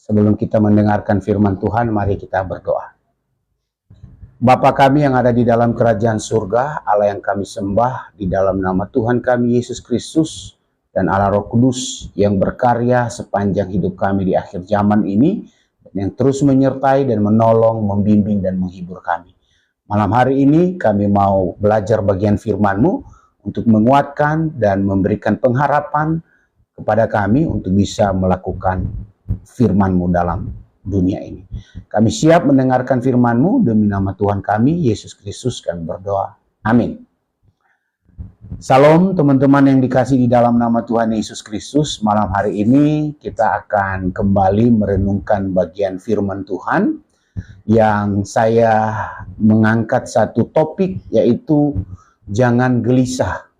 Sebelum kita mendengarkan firman Tuhan, mari kita berdoa. Bapa kami yang ada di dalam kerajaan surga, Allah yang kami sembah, di dalam nama Tuhan kami Yesus Kristus dan Allah Roh Kudus yang berkarya sepanjang hidup kami di akhir zaman ini, yang terus menyertai dan menolong, membimbing dan menghibur kami. Malam hari ini kami mau belajar bagian firman-Mu untuk menguatkan dan memberikan pengharapan kepada kami untuk bisa melakukan firman-Mu dalam dunia ini. Kami siap mendengarkan firman-Mu, demi nama Tuhan kami, Yesus Kristus kami berdoa. Amin. Salam teman-teman yang dikasih di dalam nama Tuhan Yesus Kristus. Malam hari ini kita akan kembali merenungkan bagian firman Tuhan yang saya mengangkat satu topik, yaitu jangan gelisah.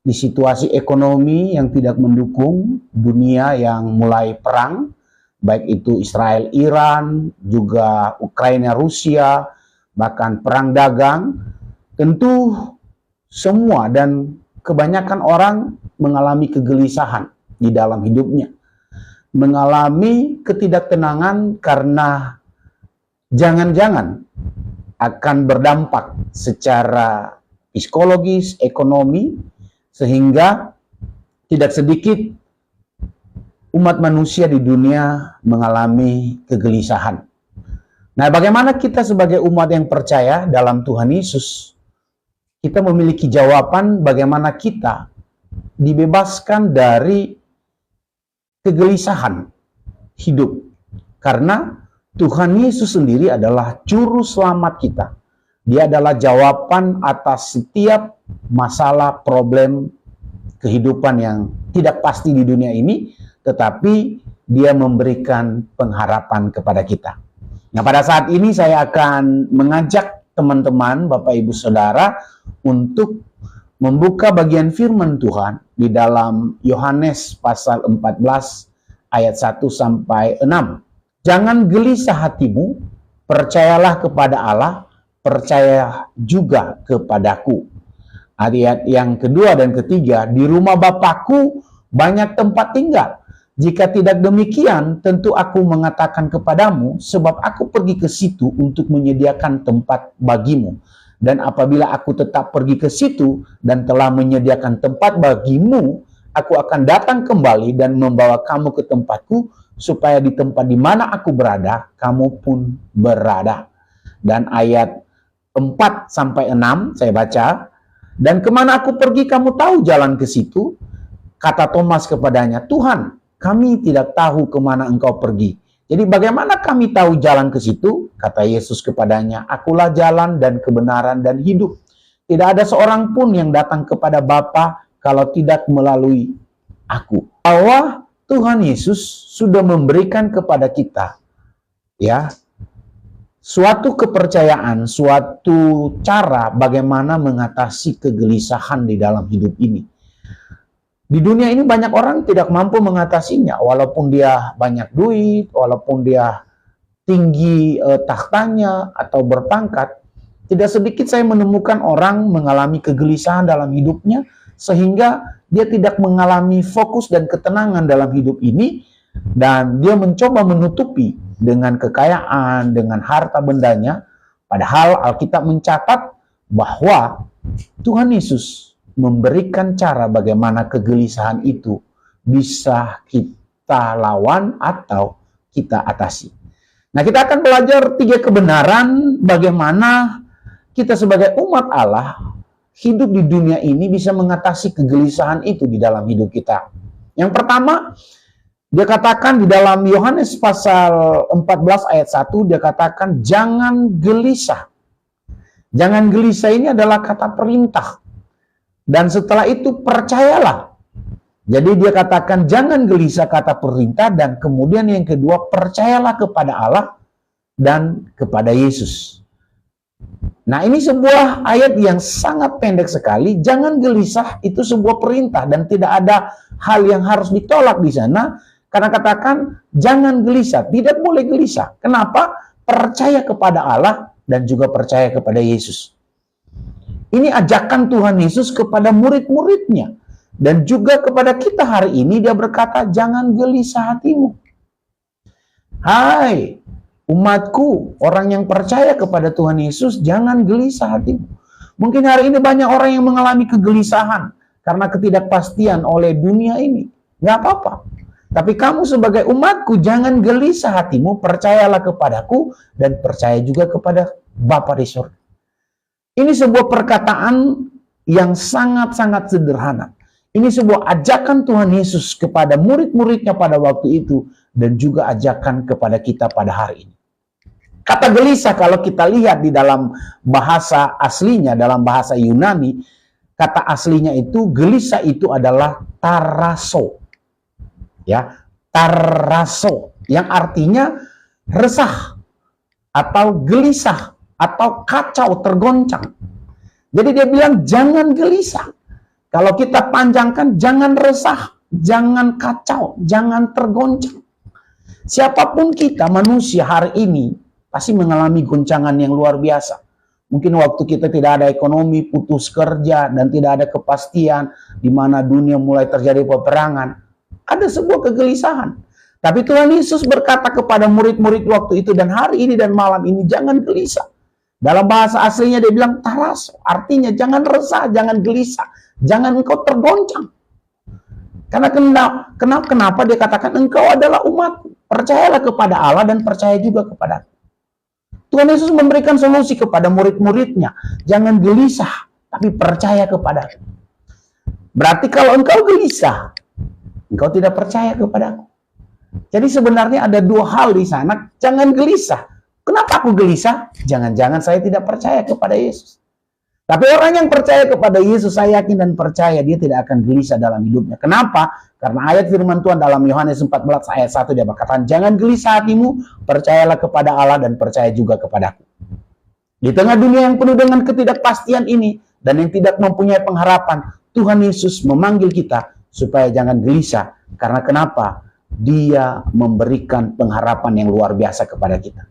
Di situasi ekonomi yang tidak mendukung, dunia yang mulai perang, baik itu Israel, Iran, juga Ukraina, Rusia, bahkan perang dagang, tentu semua dan kebanyakan orang mengalami kegelisahan di dalam hidupnya. Mengalami ketidaktenangan karena jangan-jangan akan berdampak secara psikologis, ekonomi, sehingga tidak sedikit umat manusia di dunia mengalami kegelisahan. Nah, bagaimana kita sebagai umat yang percaya dalam Tuhan Yesus, kita memiliki jawaban bagaimana kita dibebaskan dari kegelisahan hidup. Karena Tuhan Yesus sendiri adalah juru selamat kita. Dia adalah jawaban atas setiap masalah, problem, kehidupan yang tidak pasti di dunia ini, tetapi dia memberikan pengharapan kepada kita. Nah, pada saat ini saya akan mengajak teman-teman, Bapak Ibu Saudara, untuk membuka bagian firman Tuhan di dalam Yohanes pasal 14 ayat 1 sampai 6. Jangan gelisah hatimu, percayalah kepada Allah, percaya juga kepadaku. Ayat yang kedua dan ketiga, di rumah Bapakku banyak tempat tinggal. Jika tidak demikian, tentu aku mengatakan kepadamu, sebab aku pergi ke situ untuk menyediakan tempat bagimu. Dan apabila aku tetap pergi ke situ dan telah menyediakan tempat bagimu, aku akan datang kembali dan membawa kamu ke tempatku, supaya di tempat di mana aku berada, kamu pun berada. Dan ayat 4 sampai 6 saya baca. Dan kemana aku pergi kamu tahu jalan ke situ? Kata Thomas kepadanya, Tuhan, kami tidak tahu kemana engkau pergi. Jadi bagaimana kami tahu jalan ke situ? Kata Yesus kepadanya, akulah jalan dan kebenaran dan hidup. Tidak ada seorang pun yang datang kepada Bapa kalau tidak melalui aku. Bahwa Tuhan Yesus sudah memberikan kepada kita, ya, suatu kepercayaan, suatu cara bagaimana mengatasi kegelisahan di dalam hidup ini. Di dunia ini banyak orang tidak mampu mengatasinya, walaupun dia banyak duit, walaupun dia tinggi tahtanya atau berpangkat. Tidak sedikit saya menemukan orang mengalami kegelisahan dalam hidupnya, sehingga dia tidak mengalami fokus dan ketenangan dalam hidup ini, dan dia mencoba menutupi dengan kekayaan, dengan harta bendanya. Padahal Alkitab mencatat bahwa Tuhan Yesus memberikan cara bagaimana kegelisahan itu bisa kita lawan atau kita atasi. Nah, kita akan belajar 3 kebenaran bagaimana kita sebagai umat Allah hidup di dunia ini bisa mengatasi kegelisahan itu di dalam hidup kita. Yang pertama, dia katakan di dalam Yohanes pasal 14 ayat 1, dia katakan jangan gelisah. Jangan gelisah ini adalah kata perintah. Dan setelah itu percayalah. Jadi dia katakan jangan gelisah, kata perintah, dan kemudian yang kedua percayalah kepada Allah dan kepada Yesus. Nah, ini sebuah ayat yang sangat pendek sekali. Jangan gelisah itu sebuah perintah dan tidak ada hal yang harus ditolak di sana. Karena katakan jangan gelisah, tidak boleh gelisah. Kenapa? Percaya kepada Allah dan juga percaya kepada Yesus. Ini ajakan Tuhan Yesus kepada murid-muridnya. Dan juga kepada kita hari ini dia berkata, jangan gelisah hatimu. Hai umatku, orang yang percaya kepada Tuhan Yesus, jangan gelisah hatimu. Mungkin hari ini banyak orang yang mengalami kegelisahan karena ketidakpastian oleh dunia ini. Nggak apa-apa. Tapi kamu sebagai umatku, jangan gelisah hatimu, percayalah kepadaku, dan percaya juga kepada Bapa di surga. Ini sebuah perkataan yang sangat-sangat sederhana. Ini sebuah ajakan Tuhan Yesus kepada murid-muridnya pada waktu itu, dan juga ajakan kepada kita pada hari ini. Kata gelisah, kalau kita lihat di dalam bahasa aslinya, dalam bahasa Yunani, kata aslinya itu, gelisah itu adalah taraso. Ya, taraso, yang artinya resah, atau gelisah, atau kacau, tergoncang. Jadi dia bilang, jangan gelisah. Kalau kita panjangkan, jangan resah, jangan kacau, jangan tergoncang. Siapapun kita, manusia hari ini, pasti mengalami goncangan yang luar biasa. Mungkin waktu kita tidak ada ekonomi, putus kerja, dan tidak ada kepastian, di mana dunia mulai terjadi peperangan, ada sebuah kegelisahan. Tapi Tuhan Yesus berkata kepada murid-murid waktu itu, dan hari ini dan malam ini, jangan gelisah. Dalam bahasa aslinya dia bilang taraso, artinya jangan resah, jangan gelisah, jangan engkau tergoncang. Karena kenapa dia katakan engkau adalah umat, percayalah kepada Allah dan percaya juga kepada aku. Tuhan Yesus memberikan solusi kepada murid-muridnya, jangan gelisah, tapi percaya kepada aku. Berarti kalau engkau gelisah, engkau tidak percaya kepada aku. Jadi sebenarnya ada dua hal di sana, jangan gelisah. Kenapa aku gelisah? Jangan-jangan saya tidak percaya kepada Yesus. Tapi orang yang percaya kepada Yesus, saya yakin dan percaya, dia tidak akan gelisah dalam hidupnya. Kenapa? Karena ayat firman Tuhan dalam Yohanes 14 ayat 1 dia berkata, jangan gelisah hatimu, percayalah kepada Allah dan percaya juga kepadaku. Di tengah dunia yang penuh dengan ketidakpastian ini, dan yang tidak mempunyai pengharapan, Tuhan Yesus memanggil kita supaya jangan gelisah. Karena kenapa? Dia memberikan pengharapan yang luar biasa kepada kita.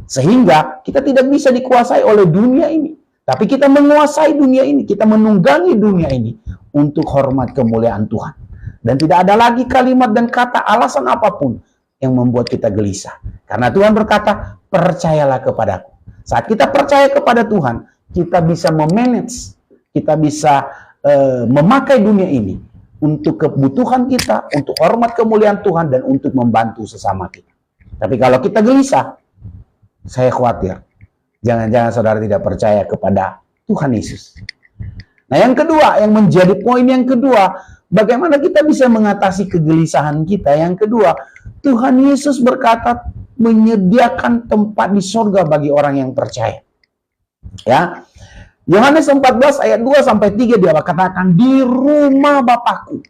Sehingga kita tidak bisa dikuasai oleh dunia ini. Tapi kita menguasai dunia ini, kita menunggangi dunia ini untuk hormat kemuliaan Tuhan. Dan tidak ada lagi kalimat dan kata alasan apapun yang membuat kita gelisah. Karena Tuhan berkata, percayalah kepadaku. Saat kita percaya kepada Tuhan, kita bisa memanage, kita bisa memakai dunia ini untuk kebutuhan kita, untuk hormat kemuliaan Tuhan, dan untuk membantu sesama kita. Tapi kalau kita gelisah, saya khawatir. Jangan-jangan saudara tidak percaya kepada Tuhan Yesus. Nah yang kedua, yang menjadi poin yang kedua, bagaimana kita bisa mengatasi kegelisahan kita. Yang kedua, Tuhan Yesus berkata menyediakan tempat di surga bagi orang yang percaya. Ya, Yohanes 14 ayat 2-3 dia katakan, di rumah Bapakku,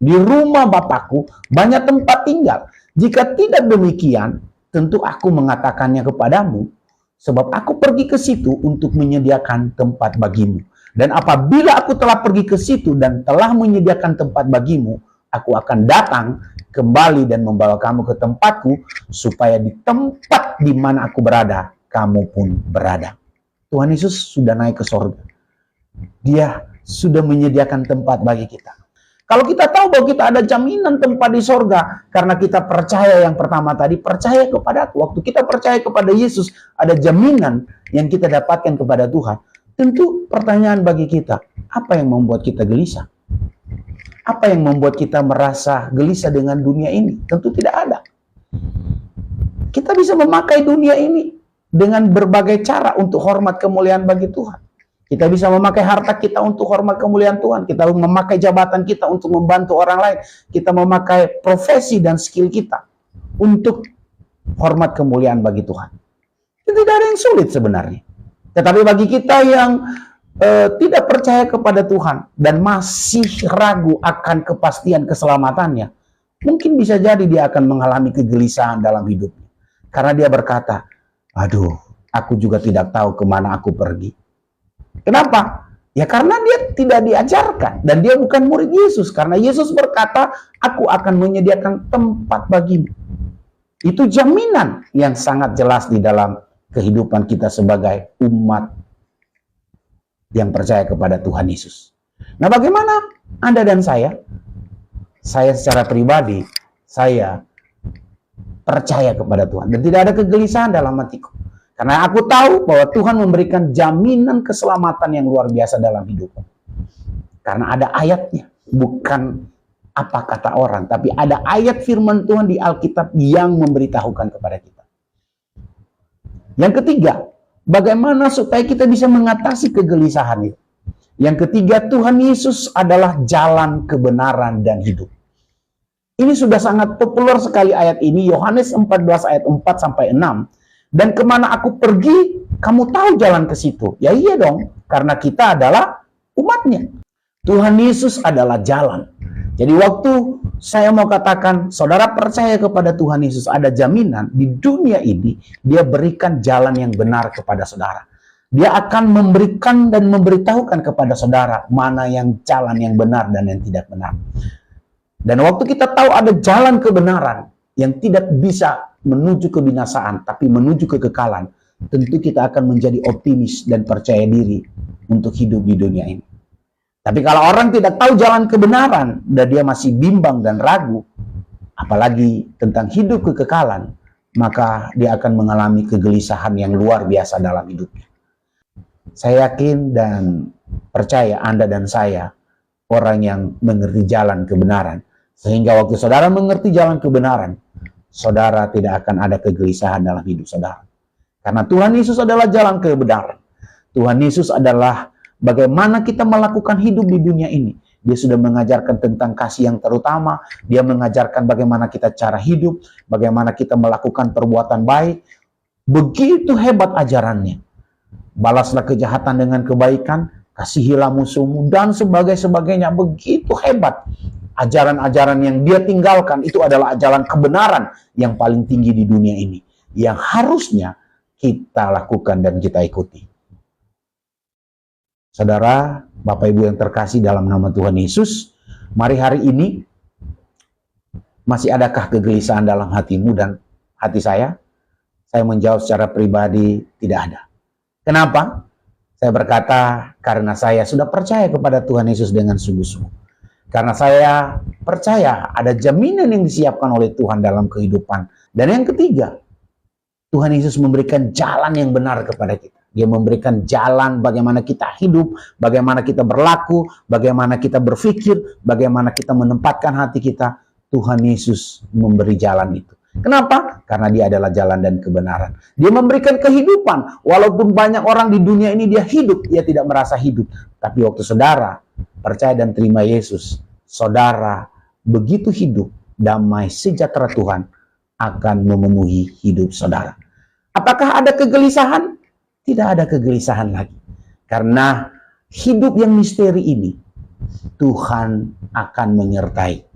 di rumah Bapakku banyak tempat tinggal. Jika tidak demikian, tentu aku mengatakannya kepadamu, sebab aku pergi ke situ untuk menyediakan tempat bagimu. Dan apabila aku telah pergi ke situ dan telah menyediakan tempat bagimu, aku akan datang kembali dan membawa kamu ke tempatku, supaya di tempat di mana aku berada, kamu pun berada. Tuhan Yesus sudah naik ke surga. Dia sudah menyediakan tempat bagi kita. Kalau kita tahu bahwa kita ada jaminan tempat di sorga, karena kita percaya yang pertama tadi, percaya kepada aku. Waktu kita percaya kepada Yesus, ada jaminan yang kita dapatkan kepada Tuhan. Tentu pertanyaan bagi kita, apa yang membuat kita gelisah? Apa yang membuat kita merasa gelisah dengan dunia ini? Tentu tidak ada. Kita bisa memakai dunia ini dengan berbagai cara untuk hormat kemuliaan bagi Tuhan. Kita bisa memakai harta kita untuk hormat kemuliaan Tuhan. Kita memakai jabatan kita untuk membantu orang lain. Kita memakai profesi dan skill kita untuk hormat kemuliaan bagi Tuhan. Itu tidak ada yang sulit sebenarnya. Tetapi bagi kita yang tidak percaya kepada Tuhan dan masih ragu akan kepastian keselamatannya, mungkin bisa jadi dia akan mengalami kegelisahan dalam hidupnya. Karena dia berkata, aduh, aku juga tidak tahu kemana aku pergi. Kenapa? Ya karena dia tidak diajarkan dan dia bukan murid Yesus. Karena Yesus berkata, aku akan menyediakan tempat bagimu. Itu jaminan yang sangat jelas di dalam kehidupan kita sebagai umat yang percaya kepada Tuhan Yesus. Nah bagaimana Anda dan saya? Saya secara pribadi, saya percaya kepada Tuhan. Dan tidak ada kegelisahan dalam hatiku. Karena aku tahu bahwa Tuhan memberikan jaminan keselamatan yang luar biasa dalam hidupku. Karena ada ayatnya, bukan apa kata orang, tapi ada ayat firman Tuhan di Alkitab yang memberitahukan kepada kita. Yang ketiga, bagaimana supaya kita bisa mengatasi kegelisahan itu? Yang ketiga, Tuhan Yesus adalah jalan kebenaran dan hidup. Ini sudah sangat populer sekali ayat ini, Yohanes 14 ayat 4 sampai 6. Dan kemana aku pergi, kamu tahu jalan ke situ. Ya iya dong, karena kita adalah umatnya. Tuhan Yesus adalah jalan. Jadi waktu saya mau katakan, saudara percaya kepada Tuhan Yesus, ada jaminan di dunia ini, dia berikan jalan yang benar kepada saudara. Dia akan memberikan dan memberitahukan kepada saudara mana yang jalan yang benar dan yang tidak benar. Dan waktu kita tahu ada jalan kebenaran yang tidak bisa menuju kebinasaan, tapi menuju kekekalan, tentu kita akan menjadi optimis dan percaya diri untuk hidup di dunia ini. Tapi kalau orang tidak tahu jalan kebenaran dan dia masih bimbang dan ragu, apalagi tentang hidup kekekalan, maka dia akan mengalami kegelisahan yang luar biasa dalam hidupnya. Saya yakin dan percaya Anda dan saya orang yang mengerti jalan kebenaran. Sehingga waktu saudara mengerti jalan kebenaran, saudara tidak akan ada kegelisahan dalam hidup saudara. Karena Tuhan Yesus adalah jalan kebenaran. Tuhan Yesus adalah bagaimana kita melakukan hidup di dunia ini. Dia sudah mengajarkan tentang kasih yang terutama. Dia mengajarkan bagaimana kita cara hidup, bagaimana kita melakukan perbuatan baik. Begitu hebat ajarannya. Balaslah kejahatan dengan kebaikan, kasihilah musuhmu, dan sebagainya. Begitu hebat. Ajaran-ajaran yang dia tinggalkan itu adalah ajaran kebenaran yang paling tinggi di dunia ini. Yang harusnya kita lakukan dan kita ikuti. Saudara, Bapak Ibu yang terkasih dalam nama Tuhan Yesus, mari hari ini, masih adakah kegelisahan dalam hatimu dan hati saya? Saya menjawab secara pribadi, tidak ada. Kenapa? Saya berkata, karena saya sudah percaya kepada Tuhan Yesus dengan sungguh-sungguh. Karena saya percaya ada jaminan yang disiapkan oleh Tuhan dalam kehidupan. Dan yang ketiga, Tuhan Yesus memberikan jalan yang benar kepada kita. Dia memberikan jalan bagaimana kita hidup, bagaimana kita berlaku, bagaimana kita berpikir, bagaimana kita menempatkan hati kita. Tuhan Yesus memberi jalan itu. Kenapa? Karena dia adalah jalan dan kebenaran. Dia memberikan kehidupan. Walaupun banyak orang di dunia ini dia hidup, dia tidak merasa hidup. Tapi waktu saudara percaya dan terima Yesus, saudara begitu hidup, damai sejahtera Tuhan akan memenuhi hidup saudara. Apakah ada kegelisahan? Tidak ada kegelisahan lagi. Karena hidup yang misteri ini, Tuhan akan menyertai.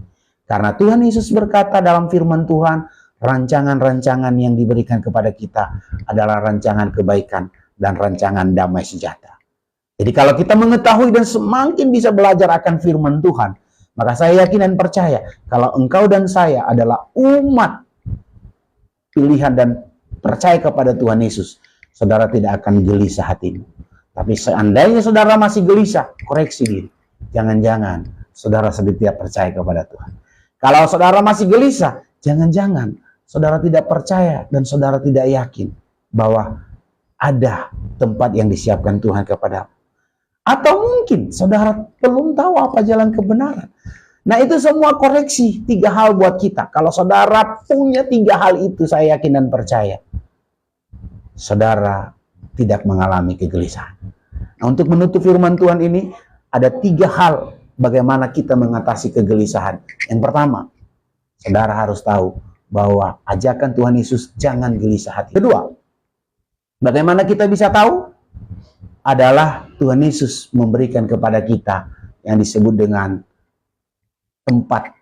Karena Tuhan Yesus berkata dalam firman Tuhan, rancangan-rancangan yang diberikan kepada kita adalah rancangan kebaikan dan rancangan damai sejahtera. Jadi kalau kita mengetahui dan semakin bisa belajar akan firman Tuhan, maka saya yakin dan percaya kalau engkau dan saya adalah umat pilihan dan percaya kepada Tuhan Yesus, saudara tidak akan gelisah hatimu. Tapi seandainya saudara masih gelisah, koreksi diri. Jangan-jangan saudara sedang tidak percaya kepada Tuhan. Kalau saudara masih gelisah, jangan-jangan saudara tidak percaya dan saudara tidak yakin bahwa ada tempat yang disiapkan Tuhan kepada. Atau mungkin saudara belum tahu apa jalan kebenaran. Nah itu semua koreksi, 3 hal buat kita. Kalau saudara punya 3 hal itu, saya yakin dan percaya, saudara tidak mengalami kegelisahan. Nah untuk menutup firman Tuhan ini, ada 3 hal bagaimana kita mengatasi kegelisahan. Yang pertama, saudara harus tahu bahwa ajakan Tuhan Yesus jangan gelisah hati. Kedua, bagaimana kita bisa tahu? Adalah Tuhan Yesus memberikan kepada kita yang disebut dengan tempat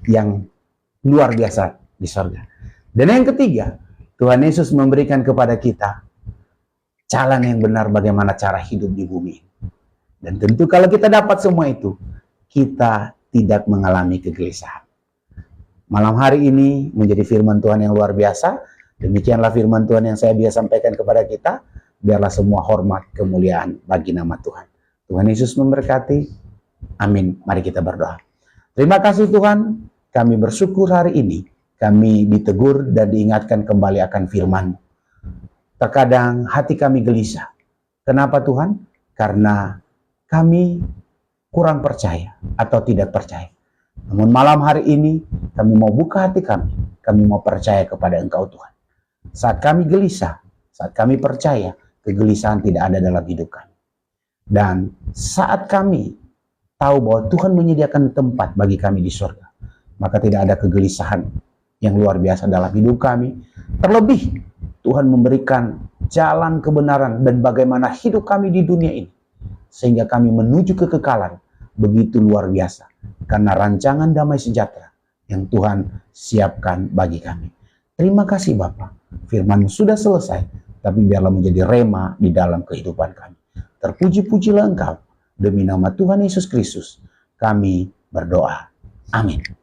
yang luar biasa di surga. Dan yang ketiga, Tuhan Yesus memberikan kepada kita jalan yang benar bagaimana cara hidup di bumi. Dan tentu kalau kita dapat semua itu, kita tidak mengalami kegelisahan. Malam hari ini menjadi firman Tuhan yang luar biasa. Demikianlah firman Tuhan yang saya biasa sampaikan kepada kita. Biarlah semua hormat, kemuliaan bagi nama Tuhan. Tuhan Yesus memberkati. Amin. Mari kita berdoa. Terima kasih Tuhan. Kami bersyukur hari ini kami ditegur dan diingatkan kembali akan firman-Mu. Terkadang hati kami gelisah. Kenapa Tuhan? Karena kami kurang percaya atau tidak percaya. Namun malam hari ini kami mau buka hati kami mau percaya kepada Engkau Tuhan. Saat kami gelisah, saat kami percaya, kegelisahan tidak ada dalam hidup kami. Dan saat kami tahu bahwa Tuhan menyediakan tempat bagi kami di surga, maka tidak ada kegelisahan yang luar biasa dalam hidup kami. Terlebih Tuhan memberikan jalan kebenaran dan bagaimana hidup kami di dunia ini, sehingga kami menuju kekekalan begitu luar biasa, karena rancangan damai sejahtera yang Tuhan siapkan bagi kami. Terima kasih Bapa, firman sudah selesai, tapi biarlah menjadi rema di dalam kehidupan kami. Terpuji-pujilah Engkau, demi nama Tuhan Yesus Kristus kami berdoa. Amin.